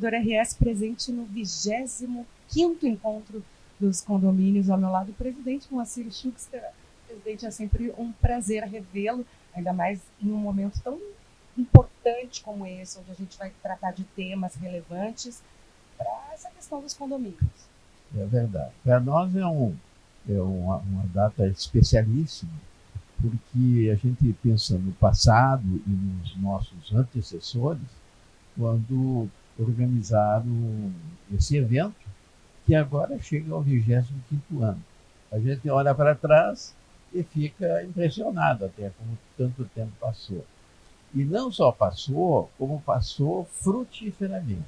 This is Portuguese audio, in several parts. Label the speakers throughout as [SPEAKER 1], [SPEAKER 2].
[SPEAKER 1] Servidor RS, presente no 25º encontro dos condomínios. Ao meu lado, o presidente Moacir Schuchster. Presidente, é sempre um prazer revê-lo, ainda mais em um momento tão importante como esse, onde a gente vai tratar de temas relevantes para essa questão dos condomínios.
[SPEAKER 2] É verdade. Para nós é uma data especialíssima, porque a gente pensa no passado e nos nossos antecessores, quando organizaram esse evento, que agora chega ao 25º ano. A gente olha para trás e fica impressionado até como tanto tempo passou. E não só passou, como passou frutiferamente,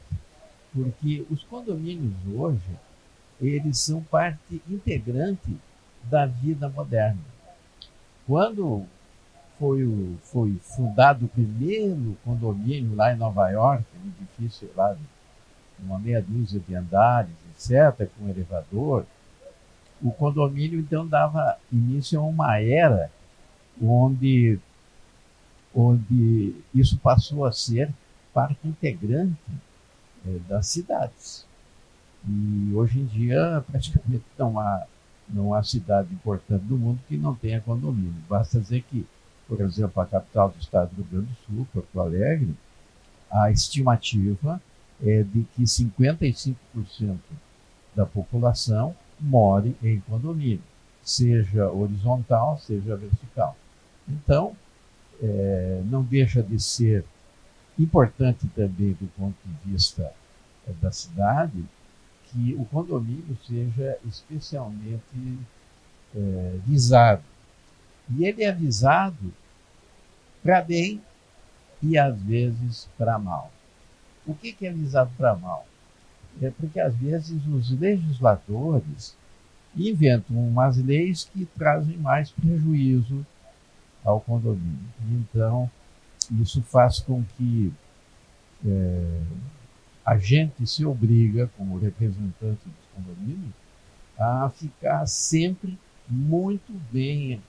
[SPEAKER 2] porque os condomínios hoje, eles são parte integrante da vida moderna. Quando foi fundado o primeiro condomínio lá em Nova York, um edifício lá de uma meia dúzia de andares, etc., com elevador, o condomínio então dava início a uma era onde isso passou a ser parte integrante das cidades. E hoje em dia praticamente não há cidade importante do mundo que não tenha condomínio. Basta dizer que, por exemplo, a capital do estado do Rio Grande do Sul, Porto Alegre, a estimativa é de que 55% da população more em condomínio, seja horizontal, seja vertical. Então, não deixa de ser importante também do ponto de vista da cidade que o condomínio seja especialmente visado. E ele é visado para bem e às vezes para mal. O que é visado para mal? É porque às vezes os legisladores inventam umas leis que trazem mais prejuízo ao condomínio. Então, isso faz com que a gente se obriga, como representante dos condomínios, a ficar sempre muito bem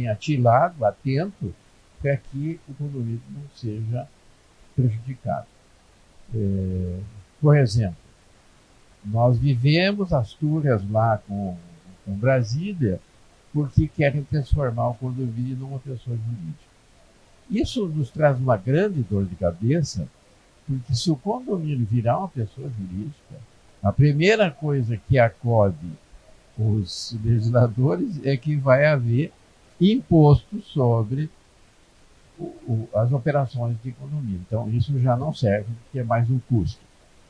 [SPEAKER 2] atilado, atento, para que o condomínio não seja prejudicado. Por exemplo, nós vivemos as turas lá com Brasília porque querem transformar o condomínio numa pessoa jurídica. Isso nos traz uma grande dor de cabeça, porque se o condomínio virar uma pessoa jurídica, a primeira coisa que acode os legisladores é que vai haver imposto sobre as operações de condomínio. Então, isso já não serve, porque é mais um custo.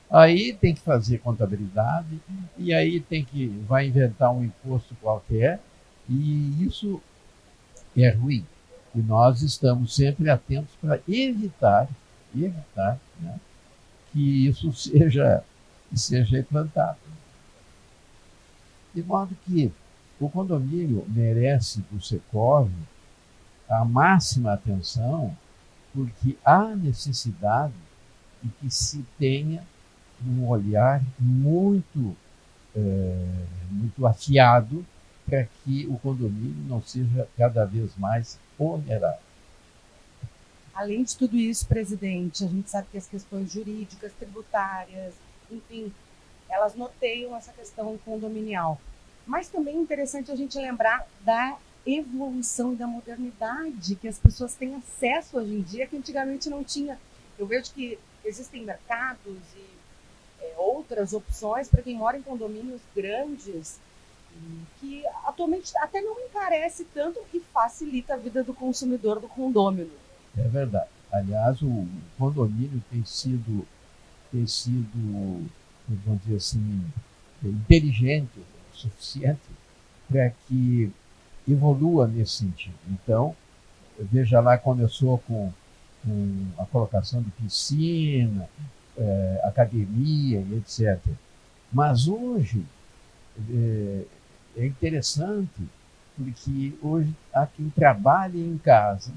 [SPEAKER 2] Aí tem que fazer contabilidade, e aí vai inventar um imposto qualquer, e isso é ruim. E nós estamos sempre atentos para evitar, né, que isso seja implantado. De modo que o condomínio merece do Secov a máxima atenção, porque há necessidade de que se tenha um olhar muito afiado para que o condomínio não seja cada vez mais oneroso.
[SPEAKER 1] Além de tudo isso, presidente, a gente sabe que as questões jurídicas, tributárias, enfim, elas norteiam essa questão condominial. Mas também é interessante a gente lembrar da evolução e da modernidade que as pessoas têm acesso hoje em dia, que antigamente não tinha. Eu vejo que existem mercados e outras opções para quem mora em condomínios grandes, que atualmente até não encarece tanto e facilita a vida do consumidor do condômino.
[SPEAKER 2] É verdade. Aliás, o condomínio tem sido, vamos dizer assim, inteligente o suficiente para que evolua nesse sentido. Então, veja lá, começou com a colocação de piscina, academia, etc. Mas hoje é interessante porque hoje há quem trabalhe em casa.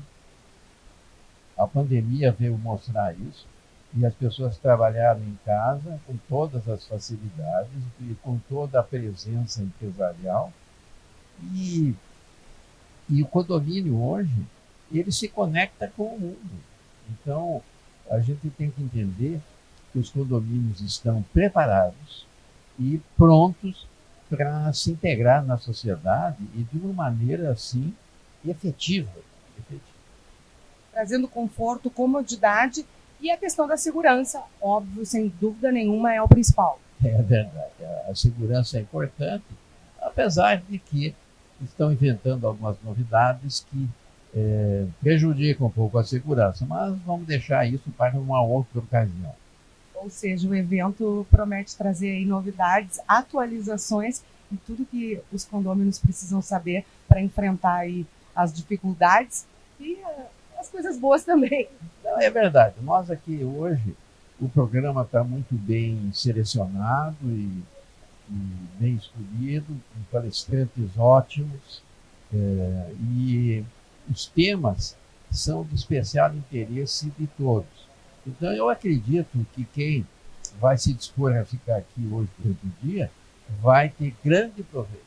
[SPEAKER 2] A pandemia veio mostrar isso, e as pessoas trabalharam em casa com todas as facilidades e com toda a presença empresarial. E o condomínio hoje, ele se conecta com o mundo. Então, a gente tem que entender que os condomínios estão preparados e prontos para se integrar na sociedade e de uma maneira assim efetiva.
[SPEAKER 1] Trazendo conforto, comodidade e a questão da segurança, óbvio, sem dúvida nenhuma, é o principal.
[SPEAKER 2] É verdade, a segurança é importante, apesar de que estão inventando algumas novidades que prejudicam um pouco a segurança, mas vamos deixar isso para uma outra ocasião.
[SPEAKER 1] Ou seja, o evento promete trazer aí novidades, atualizações e tudo que os condôminos precisam saber para enfrentar aí as dificuldades e as coisas boas também.
[SPEAKER 2] Não, é verdade, nós aqui hoje, o programa está muito bem selecionado e bem escolhido, com palestrantes ótimos, e os temas são de especial interesse de todos. Então, eu acredito que quem vai se dispor a ficar aqui hoje durante o dia vai ter grande proveito.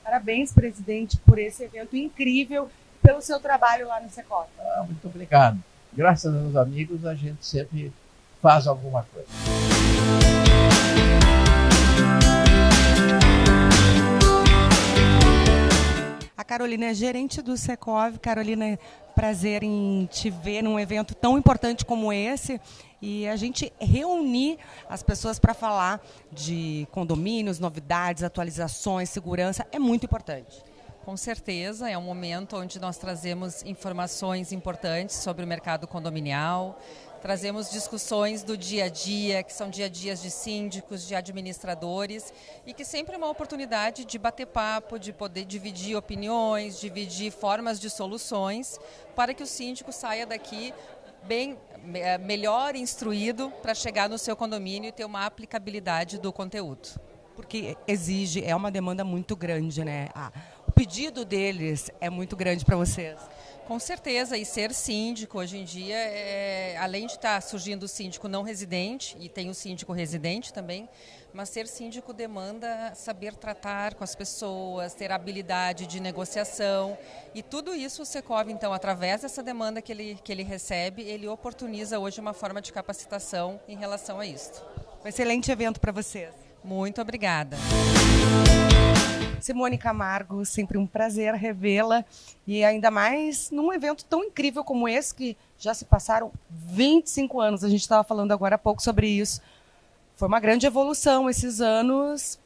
[SPEAKER 1] Parabéns, presidente, por esse evento incrível, pelo seu trabalho lá no Secov.
[SPEAKER 2] Muito obrigado. Graças aos amigos, a gente sempre faz alguma coisa.
[SPEAKER 1] A Carolina é gerente do Secov. Carolina, prazer em te ver num evento tão importante como esse e a gente reunir as pessoas para falar de condomínios, novidades, atualizações, segurança é muito importante.
[SPEAKER 3] Com certeza, é um momento onde nós trazemos informações importantes sobre o mercado condominial, trazemos discussões do dia a dia, que são dia a dias de síndicos, de administradores, e que sempre é uma oportunidade de bater papo, de poder dividir opiniões, dividir formas de soluções, para que o síndico saia daqui bem melhor instruído para chegar no seu condomínio e ter uma aplicabilidade do conteúdo.
[SPEAKER 1] Porque exige, é uma demanda muito grande, né? O pedido deles é muito grande para vocês.
[SPEAKER 3] Com certeza, e ser síndico hoje em dia, além de estar surgindo o síndico não residente, e tem o síndico residente também, mas ser síndico demanda saber tratar com as pessoas, ter habilidade de negociação, e tudo isso o Secov, então, através dessa demanda que ele recebe, ele oportuniza hoje uma forma de capacitação em relação a isso.
[SPEAKER 1] Um excelente evento para vocês.
[SPEAKER 3] Muito obrigada.
[SPEAKER 1] Simone Camargo, sempre um prazer revê-la e ainda mais num evento tão incrível como esse, que já se passaram 25 anos, a gente estava falando agora há pouco sobre isso. Foi uma grande evolução, esses anos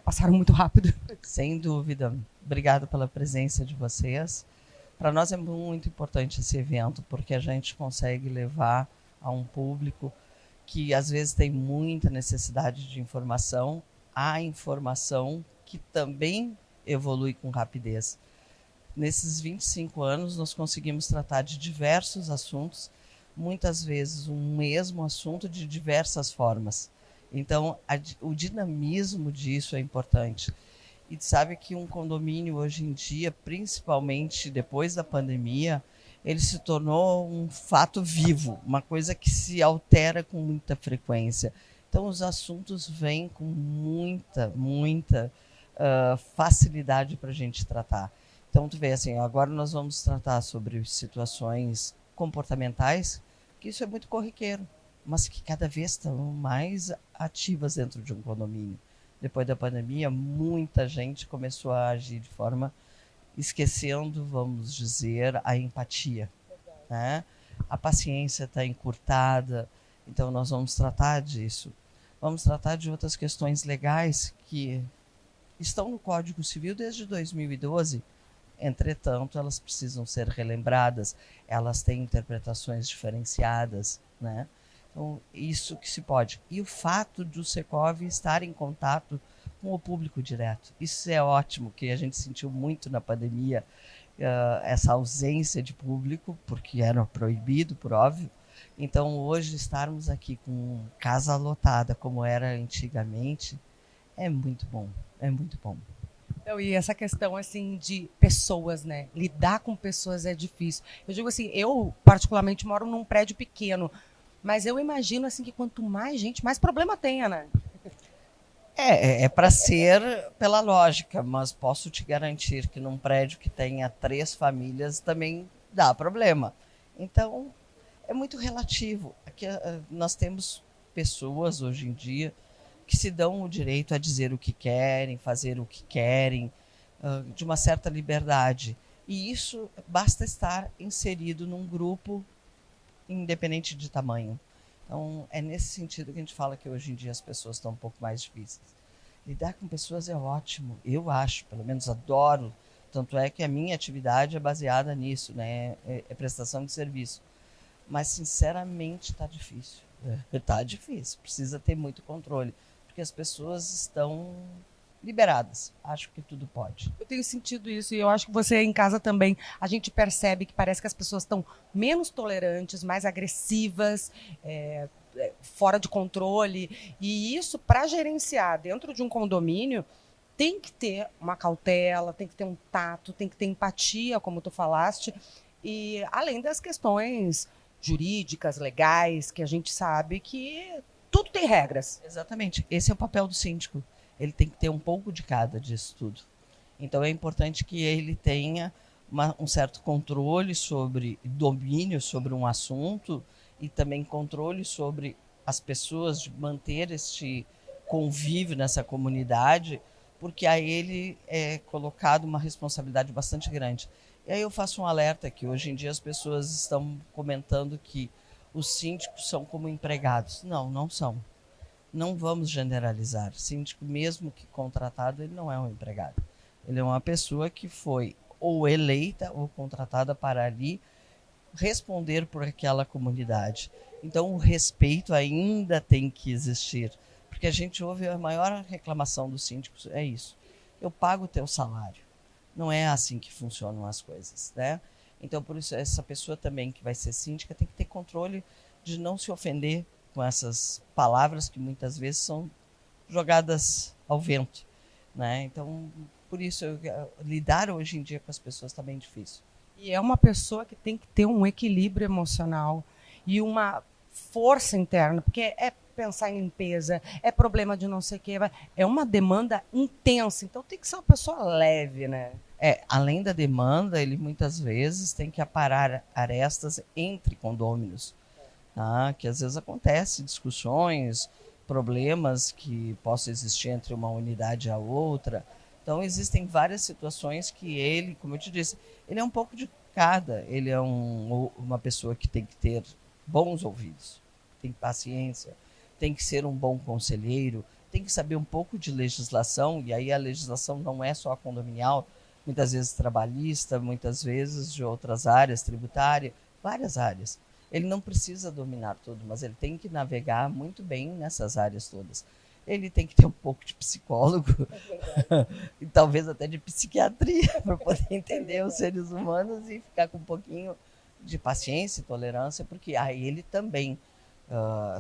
[SPEAKER 1] passaram muito rápido.
[SPEAKER 4] Sem dúvida, obrigado pela presença de vocês. Para nós é muito importante esse evento, porque a gente consegue levar a um público que às vezes tem muita necessidade de informação, a informação que também evolui com rapidez. Nesses 25 anos, nós conseguimos tratar de diversos assuntos, muitas vezes um mesmo assunto de diversas formas. Então, o dinamismo disso é importante. E sabe que um condomínio hoje em dia, principalmente depois da pandemia, ele se tornou um fato vivo, uma coisa que se altera com muita frequência. Então, os assuntos vêm com muita facilidade para a gente tratar. Então, tu vê assim, agora nós vamos tratar sobre situações comportamentais, que isso é muito corriqueiro, mas que cada vez estão mais ativas dentro de um condomínio. Depois da pandemia, muita gente começou a agir de forma esquecendo, vamos dizer, a empatia, né? A paciência está encurtada, então nós vamos tratar disso. Vamos tratar de outras questões legais que estão no Código Civil desde 2012, entretanto, elas precisam ser relembradas, elas têm interpretações diferenciadas, né? Então, isso que se pode. E o fato do Secov estar em contato com o público direto. Isso é ótimo, que a gente sentiu muito na pandemia, essa ausência de público, porque era proibido, por óbvio. Então, hoje, estarmos aqui com casa lotada, como era antigamente, é muito bom, é muito bom.
[SPEAKER 1] Então, e essa questão assim de pessoas, né? Lidar com pessoas é difícil. Eu digo assim, eu particularmente moro num prédio pequeno, mas eu imagino assim que quanto mais gente, mais problema tenha, né?
[SPEAKER 4] É para ser pela lógica, mas posso te garantir que num prédio que tenha 3 famílias também dá problema. Então, é muito relativo. Aqui nós temos pessoas hoje em dia que se dão o direito a dizer o que querem, fazer o que querem, de uma certa liberdade. E isso basta estar inserido num grupo, independente de tamanho. Então, é nesse sentido que a gente fala que hoje em dia as pessoas estão um pouco mais difíceis. Lidar com pessoas é ótimo, eu acho, pelo menos adoro. Tanto é que a minha atividade é baseada nisso, né? É prestação de serviço. Mas, sinceramente, está difícil. Está difícil, precisa ter muito controle. Porque as pessoas estão liberadas. Acho que tudo pode.
[SPEAKER 1] Eu tenho sentido isso e eu acho que você em casa também, a gente percebe que parece que as pessoas estão menos tolerantes, mais agressivas, fora de controle. E isso, para gerenciar dentro de um condomínio, tem que ter uma cautela, tem que ter um tato, tem que ter empatia, como tu falaste, e além das questões jurídicas, legais, que a gente sabe que tudo tem regras.
[SPEAKER 4] Exatamente. Esse é o papel do síndico. Ele tem que ter um pouco de cada disso tudo. Então é importante que ele tenha um certo controle sobre, domínio sobre um assunto e também controle sobre as pessoas, de manter este convívio nessa comunidade, porque a ele é colocado uma responsabilidade bastante grande. E aí eu faço um alerta que hoje em dia as pessoas estão comentando que os síndicos são como empregados. Não, não são. Não vamos generalizar. Síndico, mesmo que contratado, ele não é um empregado. Ele é uma pessoa que foi ou eleita ou contratada para ali responder por aquela comunidade. Então o respeito ainda tem que existir. Porque a gente ouve a maior reclamação dos síndicos, é isso. Eu pago o teu salário. Não é assim que funcionam as coisas, né? Então, por isso, essa pessoa também que vai ser síndica tem que ter controle de não se ofender com essas palavras que muitas vezes são jogadas ao vento, né? Então, por isso, lidar hoje em dia com as pessoas está bem difícil.
[SPEAKER 1] E é uma pessoa que tem que ter um equilíbrio emocional e uma força interna, porque é pensar em limpeza, é problema de não sei o quê, é uma demanda intensa, então tem que ser uma pessoa leve, né?
[SPEAKER 4] Além da demanda, ele muitas vezes tem que aparar arestas entre condôminos, tá? Que às vezes acontece discussões, problemas que possam existir entre uma unidade e a outra. Então existem várias situações que ele, como eu te disse, ele é um pouco de cada. Ele é uma pessoa que tem que ter bons ouvidos, tem paciência, tem que ser um bom conselheiro, tem que saber um pouco de legislação, e aí a legislação não é só a condominial, muitas vezes trabalhista, muitas vezes de outras áreas, tributária, várias áreas. Ele não precisa dominar tudo, mas ele tem que navegar muito bem nessas áreas todas. Ele tem que ter um pouco de psicólogo e talvez até de psiquiatria para poder entender os seres humanos e ficar com um pouquinho de paciência e tolerância, porque aí ele também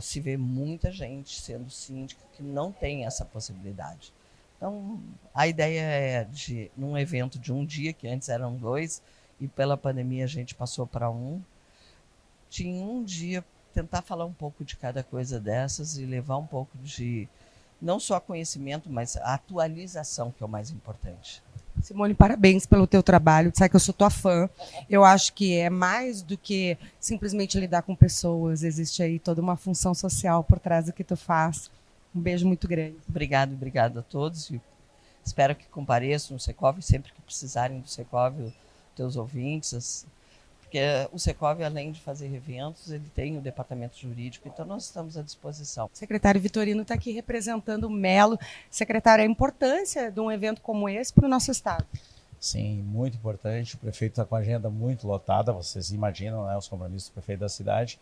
[SPEAKER 4] se vê muita gente sendo síndica que não tem essa possibilidade. Então, a ideia é de, num evento de um dia, que antes eram 2, e pela pandemia a gente passou para 1, de um dia tentar falar um pouco de cada coisa dessas e levar um pouco de, não só conhecimento, mas a atualização, que é o mais importante.
[SPEAKER 1] Simone, parabéns pelo teu trabalho, tu sabe que eu sou tua fã. Eu acho que é mais do que simplesmente lidar com pessoas, existe aí toda uma função social por trás do que tu faz. Um beijo muito grande.
[SPEAKER 4] Obrigado a todos e espero que compareçam no Secov sempre que precisarem do Secov, teus ouvintes, porque o Secov, além de fazer eventos, ele tem o departamento jurídico, então nós estamos à disposição.
[SPEAKER 1] O secretário Vitorino está aqui representando o Melo. Secretário, a importância de um evento como esse para o nosso estado.
[SPEAKER 5] Sim, muito importante. O prefeito está com a agenda muito lotada, vocês imaginam, né, os compromissos do prefeito da cidade.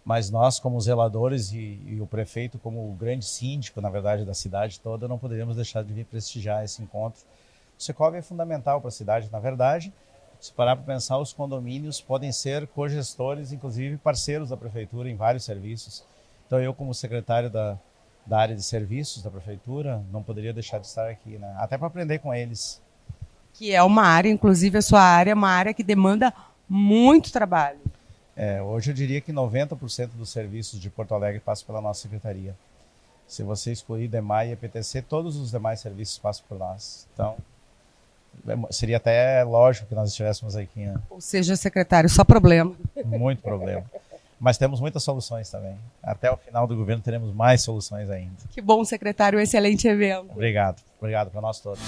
[SPEAKER 5] Mas nós, como zeladores e o prefeito, como o grande síndico, na verdade, da cidade toda, não poderíamos deixar de vir prestigiar esse encontro. O Secov é fundamental para a cidade, na verdade. Se parar para pensar, os condomínios podem ser cogestores, inclusive parceiros da prefeitura em vários serviços. Então eu, como secretário da área de serviços da prefeitura, não poderia deixar de estar aqui, né? Até para aprender com eles.
[SPEAKER 1] Que é uma área, inclusive a sua área, é uma área que demanda muito trabalho.
[SPEAKER 5] Hoje eu diria que 90% dos serviços de Porto Alegre passam pela nossa secretaria. Se você excluir DEMAI e EPTC, todos os demais serviços passam por nós. Então, seria até lógico que nós estivéssemos aqui, né?
[SPEAKER 1] Ou seja, secretário, só problema.
[SPEAKER 5] Muito problema. Mas temos muitas soluções também. Até o final do governo teremos mais soluções ainda.
[SPEAKER 1] Que bom, secretário, um excelente evento.
[SPEAKER 5] Obrigado para nós todos.